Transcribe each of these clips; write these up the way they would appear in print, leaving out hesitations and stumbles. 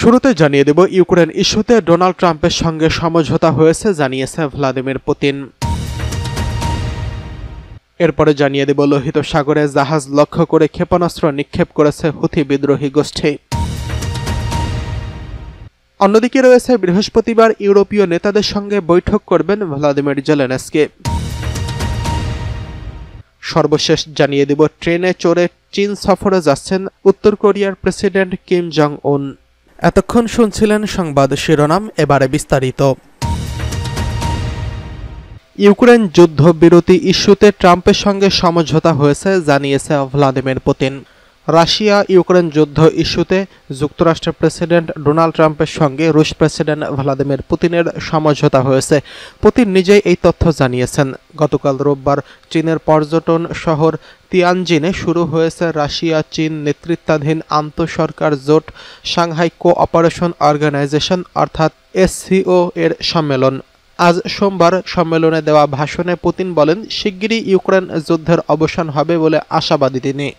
শুরুতে জানিয়ে দেব ইউক্রেন ইস্যুতে ডোনাল্ড ট্রাম্পের সঙ্গে সমঝোতা হয়েছে জানিয়েছে ভ্লাদিমির পুতিন। এরপরে জানিয়ে দেব লোহিত সাগরে জাহাজ লক্ষ্য করে ক্ষেপণাস্ত্র নিক্ষেপ করেছে হুথি বিদ্রোহী গোষ্ঠী। অন্যদিকে রয়েছে বৃহস্পতিবার ইউরোপীয় নেতাদের সঙ্গে বৈঠক করবেন ভ্লাদিমির জেলেনস্কি। সর্বশেষ জানিয়ে দেব ট্রেনে চড়ে চীন সফরে যাচ্ছেন উত্তর কোরিয়ার প্রেসিডেন্ট কিম জং উন। এতক্ষণ শুনছিলেন সংবাদ শিরোনাম, এবারে বিস্তারিত। ইউক্রেন যুদ্ধবিরতি ইস্যুতে ট্রাম্পের সঙ্গে সমঝোতা হয়েছে জানিয়েছে ভ্লাদিমির পুতিন। রাশিয়া ইউক্রেন যুদ্ধ ইস্যুতে যুক্তরাষ্ট্রের প্রেসিডেন্ট ডোনাল্ড ট্রাম্পের সঙ্গে রুশ প্রেসিডেন্ট ভ্লাদিমির পুতিনের সমঝোতা হয়েছে। পুতিন নিজেই এই তথ্য জানিয়েছেন। গতকাল রোববার চীনের পর্যটন শহর তিয়ানজিনে শুরু হয়েছে রাশিয়া চীন নেতৃত্বাধীন আন্তঃসরকার জোট সাংহাই কোঅপারেশন অর্গানাইজেশন অর্থাৎ SCO এর সম্মেলন। আজ সোমবার সম্মেলনে দেওয়া ভাষণে পুতিন বলেন, শিগগিরই ইউক্রেন যুদ্ধের অবসান হবে বলে আশাবাদী তিনি।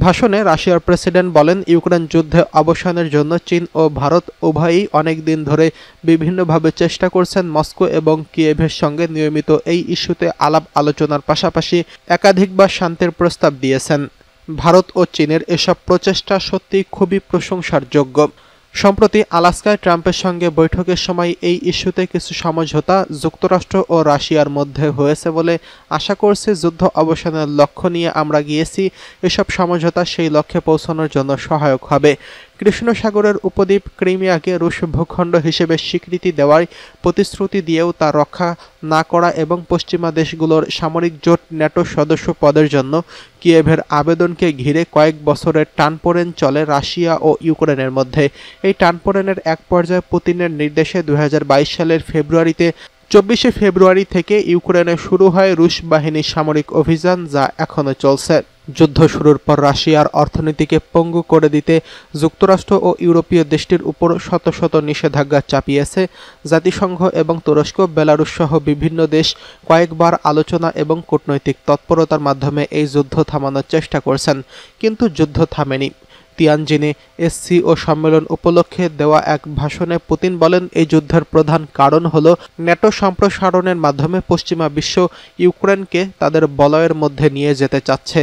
ভাষণে রাশিয়ার প্রেসিডেন্ট বলেন, ইউক্রেন যুদ্ধে অবসানের জন্য চীন ও ভারত উভয়ই অনেক দিন ধরে বিভিন্নভাবে চেষ্টা করছেন। মস্কো এবং কিয়েভের সঙ্গে নিয়মিত এই ইস্যুতে আলাপ আলোচনার পাশাপাশি একাধিকবার শান্তির প্রস্তাব দিয়েছেন। ভারত ও চীনের এসব প্রচেষ্টা সত্যিই খুবই প্রশংসার যোগ্য। সম্প্রতি আলাস্কায় ট্রাম্পের সঙ্গে বৈঠকের সময় এই ইস্যুতে কিছু সমঝোতা যুক্তরাষ্ট্র ও রাশিয়ার মধ্যে হয়েছে বলে আশা করছি। যুদ্ধ অবসানের লক্ষ্য নিয়ে আমরা গিয়েছি। এসব সমঝোতা সেই লক্ষ্যে পৌঁছানোর জন্য সহায়ক হবে। কৃষ্ণ সাগরের উপদ্বীপ ক্রিমিয়াকে রুশ ভূখণ্ড হিসেবে স্বীকৃতি দেওয়ার প্রতিশ্রুতি দিয়েও তা রক্ষা না করা এবং পশ্চিমা দেশগুলোর সামরিক জোট ন্যাটো সদস্য পদের জন্য কিয়েভের আবেদনকে ঘিরে কয়েক বছরের টানপোড়েন চলে রাশিয়া ও ইউক্রেনের মধ্যে। এই টানপোড়েনের এক পর্যায়ে পুতিনের নির্দেশে 2022 সালের ফেব্রুয়ারিতে 24 ফেব্রুয়ারি থেকে ইউক্রেনে শুরু হয় রুশ বাহিনীর সামরিক অভিযান, যা এখনো চলছে। যুদ্ধ শুরুর পর রাশিয়ার অর্থনীতিকে পঙ্গু করে দিতে যুক্তরাষ্ট্র ও ইউরোপীয় দেশটির উপর শত শত নিষেধাজ্ঞা চাপিয়েছে জাতিসংঘ এবং তুরস্ক। বেলারুশ সহ বিভিন্ন দেশ কয়েকবার আলোচনা এবং কূটনৈতিক তৎপরতার মাধ্যমে এই যুদ্ধ থামানোর চেষ্টা করছেন, কিন্তু যুদ্ধ থামেনি। তিয়ানজিনে SCO সম্মেলন উপলক্ষে দেওয়া এক ভাষণে পুতিন বলেন, এই যুদ্ধের প্রধান কারণ হল ন্যাটো সম্প্রসারণের মাধ্যমে পশ্চিমা বিশ্ব ইউক্রেনকে তাদের বলয়ের মধ্যে নিয়ে যেতে চাচ্ছে।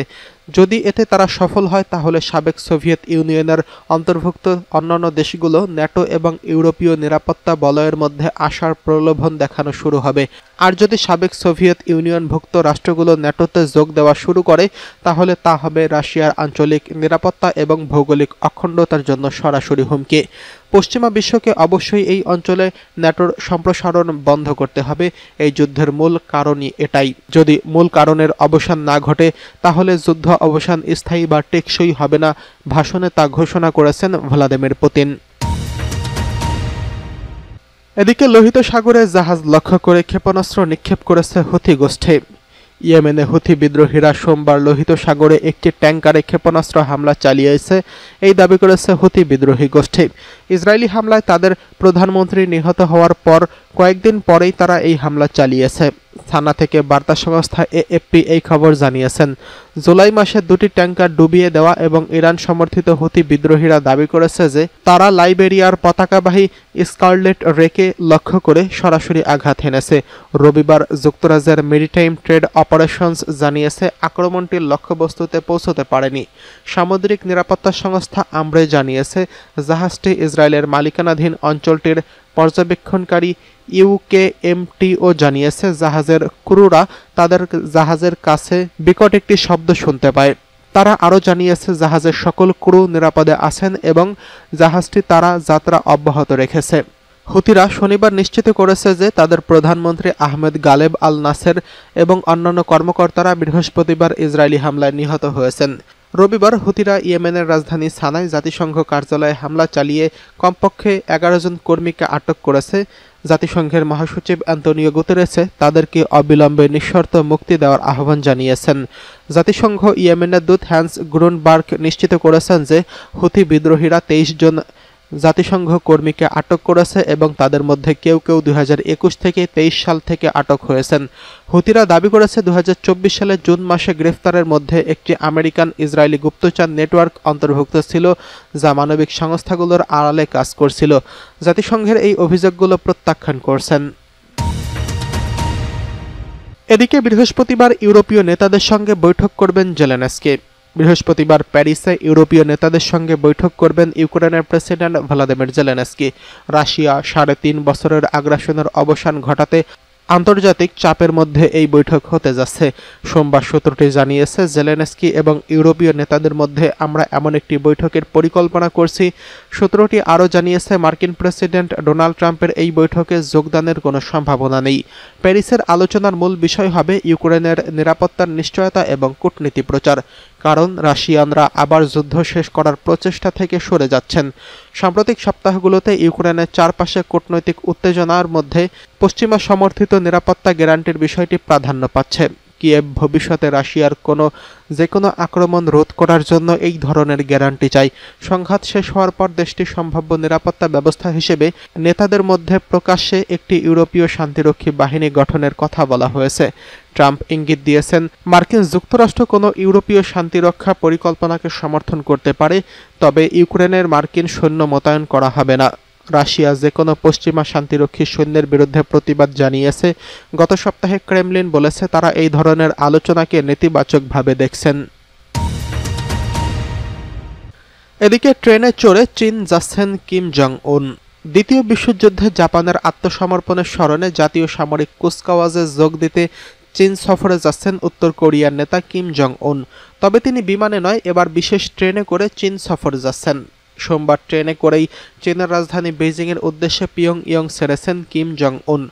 যদি এতে তারা সফল হয় তাহলে সাবেক সোভিয়েত ইউনিয়নের অন্তর্ভুক্ত অন্যান্য দেশগুলো ন্যাটো এবং ইউরোপীয় নিরাপত্তা বলয়ের মধ্যে আসার প্রলোভন দেখানো শুরু হবে। আর যদি সাবেক সোভিয়েত ইউনিয়নভুক্ত রাষ্ট্রগুলো ন্যাটোতে যোগ দেওয়া শুরু করে তাহলে তা হবে রাশিয়ার আঞ্চলিক নিরাপত্তা এবং ভৌগোলিক অখণ্ডতার জন্য সরাসরি হুমকি। পশ্চিমা বিশ্বকে অবশ্যই এই অঞ্চলে ন্যাটোর সম্প্রসারণ বন্ধ করতে হবে। এই যুদ্ধের মূল কারণই এটাই। যদি মূল কারণের অবসান না ঘটে তাহলে যুদ্ধ অবসান স্থায়ী বা টেকসই হবে না। ভাষণে তা ঘোষণা করেছেন ভ্লাদিমির পুতিন। এদিকে লোহিত সাগরে জাহাজ লক্ষ্য করে ক্ষেপণাস্ত্র নিক্ষেপ করেছে হুথি গোষ্ঠী। ইয়েমেনে হুথি বিদ্রোহীরা সোমবার লোহিত সাগরে একটি ট্যাঙ্কারে ক্ষেপণাস্ত্র হামলা চালিয়েছে, এই দাবি করেছে হুথি বিদ্রোহী গোষ্ঠী। ইসরায়েলি হামলায় তাদের প্রধানমন্ত্রী নিহত হওয়ার পর কয়েকদিন পরেই তারা এই হামলা চালিয়েছে। সানা থেকে বার্তা সংস্থা AFP এই খবর জানিয়েছেন। জুলাই মাসে দুটি ট্যাঙ্কার ডুবিয়ে দেওয়া এবং ইরান সমর্থিত হুথি বিদ্রোহীরা দাবি করেছে যে তারা লাইবেরিয়ার পতাকাবাহী স্কারলেট রেকে লক্ষ্য করে সরাসরি আঘাত হেনেছে। রবিবার যুক্তরাজ্যের মেরিটাইম ট্রেড অপারেশনস জানিয়েছে আক্রমণটির লক্ষ্যবস্তুতে পৌঁছতে পারেনি। সামুদ্রিক নিরাপত্তা সংস্থা আমব্রে জানিয়েছে জাহাজটি ইসরায়েলের মালিকানাধীন অঞ্চলটির পর্যবেক্ষণকারী UKMTO জানিয়েছে জাহাজের ক্রুরা তাদের জাহাজের কাছে বিকট একটি শব্দ শুনতে পায়। তারা আরও জানিয়েছে জাহাজের সকল ক্রু নিরাপদে আছেন এবং জাহাজটি তারা যাত্রা অব্যাহত রেখেছে। হুতিরা শনিবার নিশ্চিত করেছে যে তাদের প্রধানমন্ত্রী আহমেদ গালেব আল নাসের এবং অন্যান্য কর্মকর্তারা বৃহস্পতিবার ইসরায়েলি হামলায় নিহত হয়েছেন। রবিবার হুতিরা ইয়েমেনের রাজধানী সানায় জাতিসংঘ কার্যালয়ে হামলা চালিয়ে কমপক্ষে 11 জন কর্মীকে আটক করেছে। জাতিসংঘের মহাসচিব অ্যান্তোনিও গুতেরেসে তাদেরকে অবিলম্বে নিঃশর্ত মুক্তি দেওয়ার আহ্বান জানিয়েছেন। জাতিসংঘ ইয়েমেনের দূত হ্যান্স গ্রুনবার্গ নিশ্চিত করেছেন যে হুথি বিদ্রোহীরা 23 জন জাতিসংঘ কর্মীকে আটক করেছে এবং তাদের মধ্যে কেউ কেউ 2021 থেকে 23 সাল থেকে আটক হয়েছেন। হুতিরা দাবি করেছে 2024 সালের জুন মাসে গ্রেফতারের মধ্যে একটি আমেরিকান ইসরায়েলি গুপ্তচর নেটওয়ার্ক অন্তর্ভুক্ত ছিল, যা মানবিক সংস্থাগুলোর আড়ালে কাজ করছিল। জাতিসংঘের এই অভিযোগগুলো প্রত্যাখ্যান করছেন। এদিকে বৃহস্পতিবার ইউরোপীয় নেতাদের সঙ্গে বৈঠক করবেন জেলেনস্কি। বৃহস্পতিবার প্যারিসে ইউরোপীয় নেতাদের সঙ্গে বৈঠক করবেন ইউক্রেনের প্রেসিডেন্ট ভ্লাদিমির জেলেনস্কি। রাশিয়া 3.5 বছরের আগ্রাসনের অবসান ঘটাতে আন্তর্জাতিক চাপের মধ্যে এই বৈঠক হতে যাচ্ছে। সোমবার সূত্রটি জানিয়েছে, জেলেনস্কি এবং ইউরোপীয় নেতাদের মধ্যে আমরা এমন একটি বৈঠকের পরিকল্পনা করছি। সূত্রটি আরও জানিয়েছে, মার্কিন প্রেসিডেন্ট ডোনাল্ড ট্রাম্পের এই বৈঠকে যোগদানের কোনো সম্ভাবনা নেই। প্যারিসের আলোচনার মূল বিষয় হবে ইউক্রেনের নিরাপত্তার নিশ্চয়তা এবং কূটনীতি প্রচার, কারণ রাশিয়ানরা আবার যুদ্ধ শেষ করার প্রচেষ্টা থেকে সরে যাচ্ছেন। সাম্প্রতিক সপ্তাহগুলোতে ইউক্রেনের চারপাশে কূটনৈতিক উত্তেজনার মধ্যে পশ্চিমা সমর্থিত নিরাপত্তা গ্যারান্টির বিষয়টি প্রাধান্য পাচ্ছে। কিয়েভ ভবিষ্যতে রাশিয়ার যে কোনো আক্রমণ রোধ করার জন্য এই ধরনের গ্যারান্টি চাই। সংঘাত শেষ হওয়ার পর দেশটির সম্ভাব্য নিরাপত্তা ব্যবস্থা হিসেবে নেতাদের মধ্যে প্রকাশ্যে একটি ইউরোপীয় শান্তিরক্ষী বাহিনী গঠনের কথা বলা হয়েছে। ট্রাম্প ইঙ্গিত দিয়েছেন, মার্কিন যুক্তরাষ্ট্র কোনো ইউরোপীয় শান্তিরক্ষা পরিকল্পনাকে সমর্থন করতে পারে, তবে ইউক্রেনের মার্কিন সৈন্য মোতায়েন করা হবে না। রাশিয়া যে কোনো পশ্চিমা শান্তিরক্ষী সৈন্যের বিরুদ্ধে প্রতিবাদ জানিয়েছে। গত সপ্তাহে ক্রেমলিন বলেছে তারা এই ধরনের আলোচনাকে নেতিবাচকভাবে দেখছেন। এদিকে ট্রেনে চড়ে চীন যাচ্ছেন কিম জং উন। দ্বিতীয় বিশ্বযুদ্ধে জাপানের আত্মসমর্পণের স্মরণে জাতীয় সামরিক কুচকাওয়াজে যোগ দিতে চীন সফরে যাচ্ছেন উত্তর কোরিয়ার নেতা কিম জং উন। তবে তিনি বিমানে নয়, এবার বিশেষ ট্রেনে করে চীন সফরে যাচ্ছেন। সোমবার ট্রেনে করেই চীনের রাজধানী বেইজিংয়ের উদ্দেশ্যে পিয়ংইয়ং ছেড়েছেন কিম জং উন।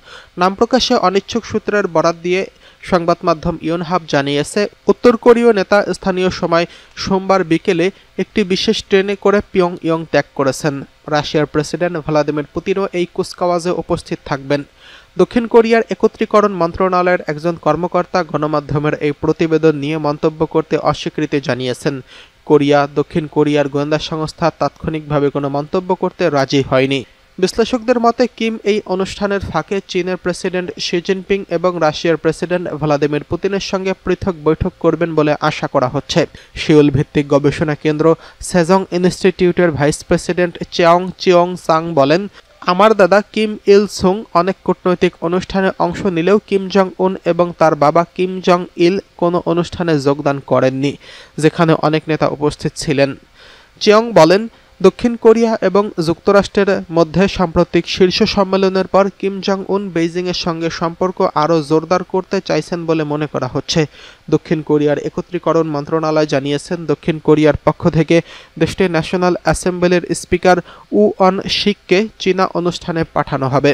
নাম প্রকাশে অনিচ্ছুক সূত্রের বরাত দিয়ে সংবাদ মাধ্যম ইয়োনহাপ জানিয়েছে, উত্তর কোরীয় নেতা স্থানীয় সময় সোমবার বিকেলে একটি বিশেষ ট্রেনে করে পিয়ংইয়ং ত্যাগ করেছেন। রাশিয়ার প্রেসিডেন্ট ভ্লাদিমির পুতিনও এই কুচকাওয়াজে উপস্থিত থাকবেন। দক্ষিণ কোরিয়ার একত্রীকরণ মন্ত্রণালয়ের একজন কর্মকর্তা গণমাধ্যমের এই প্রতিবেদন নিয়ে মন্তব্য করতে অস্বীকৃতি জানিয়েছেন। দক্ষিণ কোরিয়ার গোয়েন্দা সংস্থা তাৎক্ষণিকভাবে কোনো মন্তব্য করতে রাজি হয়নি। বিশ্লেষকদের মতে, কিম এই অনুষ্ঠানের ফাঁকে চীনের প্রেসিডেন্ট শি জিনপিং এবং রাশিয়ার প্রেসিডেন্ট ভ্লাদিমির পুতিনের সঙ্গে পৃথক বৈঠক করবেন বলে আশা করা হচ্ছে। সিউল ভিত্তিক গবেষণা কেন্দ্র সেজং ইনস্টিটিউটের ভাইস প্রেসিডেন্ট চেয়ং চিয়ং চাং বলেন, আমার দাদা কিম ইল সুং অনেক কূটনৈতিক অনুষ্ঠানে অংশ নিলেও কিম জং উন এবং তার বাবা কিম জং ইল কোনো অনুষ্ঠানে যোগদান করেননি, যেখানে অনেক নেতা উপস্থিত ছিলেন। চিয়ং বলেন, দক্ষিণ কোরিয়া এবং যুক্তরাষ্ট্রের মধ্যে সাম্প্রতিক শীর্ষ সম্মেলনের পর কিম জং উন বেইজিংয়ের সঙ্গে সম্পর্ক আরও জোরদার করতে চাইছেন বলে মনে করা হচ্ছে। দক্ষিণ কোরিয়ার একত্রীকরণ মন্ত্রণালয় জানিয়েছেন, দক্ষিণ কোরিয়ার পক্ষ থেকে দেশটির ন্যাশনাল অ্যাসেম্বলির স্পিকার উ অন শিককে চীনা অনুষ্ঠানে পাঠানো হবে।